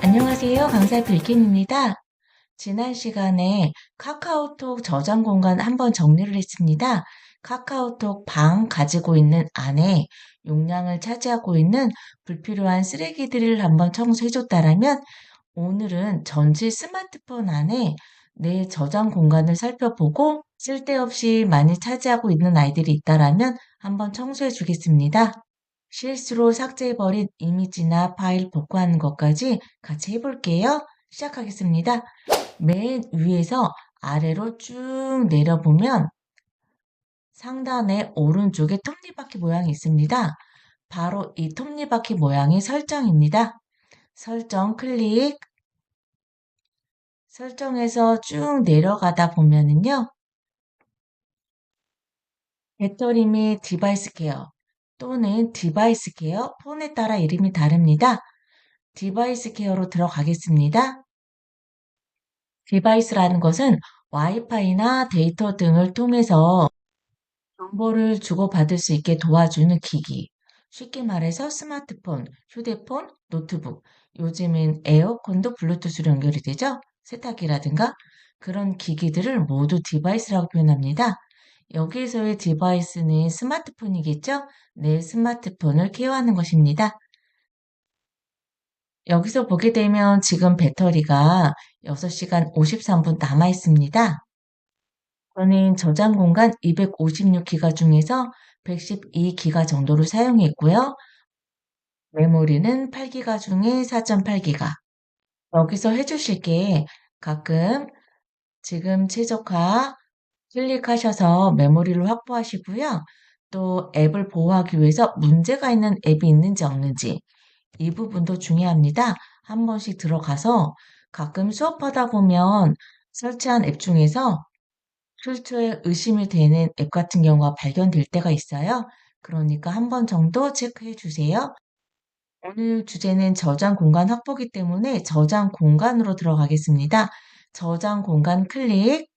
안녕하세요. 강사 빌킴입니다. 지난 시간에 카카오톡 저장 공간 한번 정리를 했습니다. 카카오톡 방 가지고 있는 안에 용량을 차지하고 있는 불필요한 쓰레기들을 한번 청소해줬다라면 오늘은 전체 스마트폰 안에 내 저장 공간을 살펴보고 쓸데없이 많이 차지하고 있는 아이들이 있다라면 한번 청소해 주겠습니다. 실수로 삭제해버린 이미지나 파일 복구하는 것까지 같이 해볼게요. 시작하겠습니다. 맨 위에서 아래로 쭉 내려보면 상단에 오른쪽에 톱니바퀴 모양이 있습니다. 바로 이 톱니바퀴 모양이 설정입니다. 설정 클릭, 설정에서 쭉 내려가다 보면은요. 배터리 및 디바이스 케어 또는 디바이스 케어, 폰에 따라 이름이 다릅니다. 디바이스 케어로 들어가겠습니다. 디바이스라는 것은 와이파이나 데이터 등을 통해서 정보를 주고받을 수 있게 도와주는 기기. 쉽게 말해서 스마트폰, 휴대폰, 노트북, 요즘엔 에어컨도 블루투스로 연결이 되죠? 세탁기라든가 그런 기기들을 모두 디바이스라고 표현합니다. 여기에서의 디바이스는 스마트폰이겠죠? 내 스마트폰을 케어하는 것입니다. 여기서 보게 되면 지금 배터리가 6시간 53분 남아 있습니다. 저는 저장 공간 256기가 중에서 112기가 정도를 사용했고요. 메모리는 8기가 중에 4.8기가. 여기서 해주실 게 가끔 지금 최적화 클릭하셔서 메모리를 확보하시고요. 또 앱을 보호하기 위해서 문제가 있는 앱이 있는지 없는지 이 부분도 중요합니다. 한 번씩 들어가서 가끔 수업하다 보면 설치한 앱 중에서 출처에 의심이 되는 앱 같은 경우가 발견될 때가 있어요. 그러니까 한 번 정도 체크해 주세요. 오늘 주제는 저장 공간 확보이기 때문에 저장 공간으로 들어가겠습니다. 저장 공간 클릭.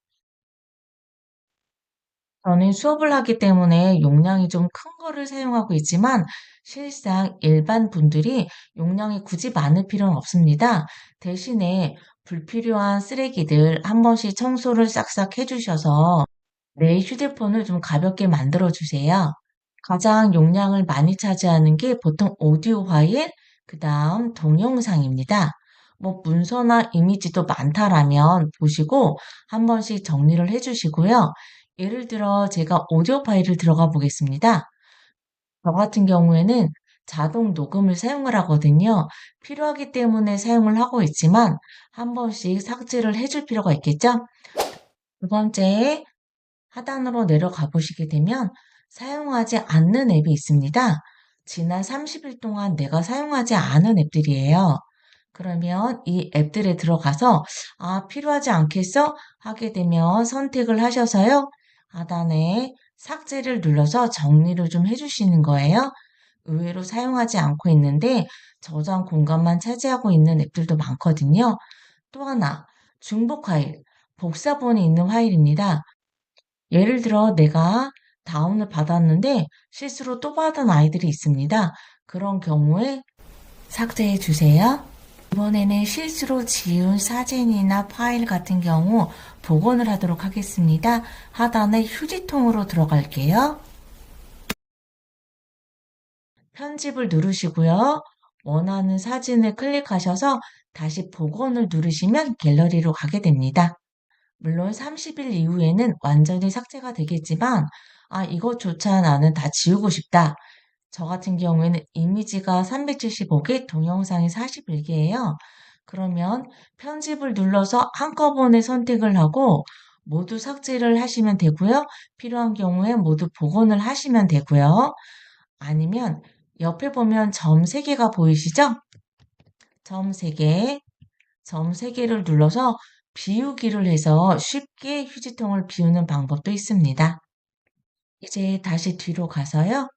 저는 수업을 하기 때문에 용량이 좀 큰 거를 사용하고 있지만 실상 일반 분들이 용량이 굳이 많을 필요는 없습니다. 대신에 불필요한 쓰레기들 한 번씩 청소를 싹싹 해주셔서 내 휴대폰을 좀 가볍게 만들어 주세요. 가장 용량을 많이 차지하는 게 보통 오디오 파일, 그 다음 동영상입니다. 뭐 문서나 이미지도 많다라면 보시고 한 번씩 정리를 해주시고요. 예를 들어 제가 오디오 파일을 들어가 보겠습니다. 저 같은 경우에는 자동 녹음을 사용을 하거든요. 필요하기 때문에 사용을 하고 있지만 한 번씩 삭제를 해줄 필요가 있겠죠? 두 번째, 하단으로 내려가 보시게 되면 사용하지 않는 앱이 있습니다. 지난 30일 동안 내가 사용하지 않은 앱들이에요. 그러면 이 앱들에 들어가서 필요하지 않겠어? 하게 되면 선택을 하셔서요. 하단에 삭제를 눌러서 정리를 좀 해주시는 거예요. 의외로 사용하지 않고 있는데 저장 공간만 차지하고 있는 앱들도 많거든요. 또 하나, 중복 파일, 복사본이 있는 파일입니다. 예를 들어 내가 다운을 받았는데 실수로 또 받은 아이들이 있습니다. 그런 경우에 삭제해 주세요. 이번에는 실수로 지운 사진이나 파일 같은 경우 복원을 하도록 하겠습니다. 하단에 휴지통으로 들어갈게요. 편집을 누르시고요. 원하는 사진을 클릭하셔서 다시 복원을 누르시면 갤러리로 가게 됩니다. 물론 30일 이후에는 완전히 삭제가 되겠지만 이것조차 나는 다 지우고 싶다. 저 같은 경우에는 이미지가 375개, 동영상이 41개예요. 그러면 편집을 눌러서 한꺼번에 선택을 하고 모두 삭제를 하시면 되고요. 필요한 경우에 모두 복원을 하시면 되고요. 아니면 옆에 보면 점 3개가 보이시죠? 점 3개, 점 3개를 눌러서 비우기를 해서 쉽게 휴지통을 비우는 방법도 있습니다. 이제 다시 뒤로 가서요.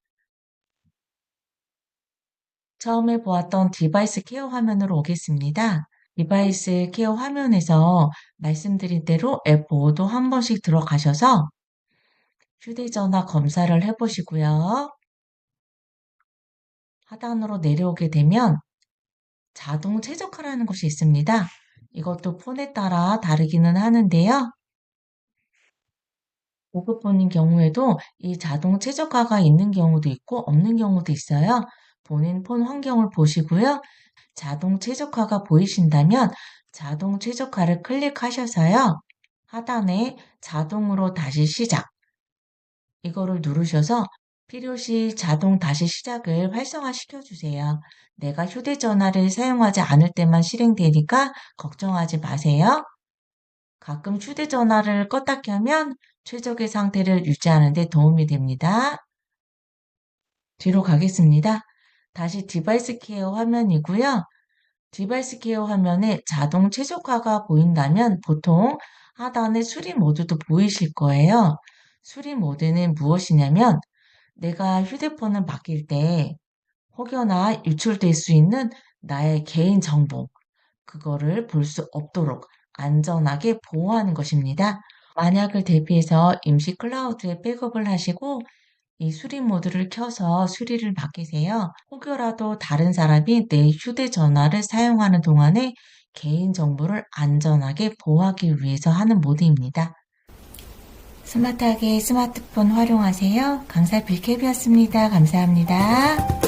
처음에 보았던 디바이스 케어 화면으로 오겠습니다. 디바이스 케어 화면에서 말씀드린 대로 앱 보호도 한 번씩 들어가셔서 휴대전화 검사를 해보시고요. 하단으로 내려오게 되면 자동 최적화라는 것이 있습니다. 이것도 폰에 따라 다르기는 하는데요. 고급 폰인 경우에도 이 자동 최적화가 있는 경우도 있고 없는 경우도 있어요. 본인 폰 환경을 보시고요. 자동 최적화가 보이신다면 자동 최적화를 클릭하셔서요. 하단에 자동으로 다시 시작 이거를 누르셔서 필요시 자동 다시 시작을 활성화시켜 주세요. 내가 휴대전화를 사용하지 않을 때만 실행되니까 걱정하지 마세요. 가끔 휴대전화를 껐다 켜면 최적의 상태를 유지하는 데 도움이 됩니다. 뒤로 가겠습니다. 다시 디바이스 케어 화면이고요. 디바이스 케어 화면에 자동 최적화가 보인다면 보통 하단에 수리 모드도 보이실 거예요. 수리 모드는 무엇이냐면 내가 휴대폰을 맡길 때 혹여나 유출될 수 있는 나의 개인 정보, 그거를 볼 수 없도록 안전하게 보호하는 것입니다. 만약을 대비해서 임시 클라우드에 백업을 하시고 이 수리 모드를 켜서 수리를 맡기세요. 혹여라도 다른 사람이 내 휴대전화를 사용하는 동안에 개인 정보를 안전하게 보호하기 위해서 하는 모드입니다. 스마트하게 스마트폰 활용하세요. 강사 빌캡이었습니다. 감사합니다.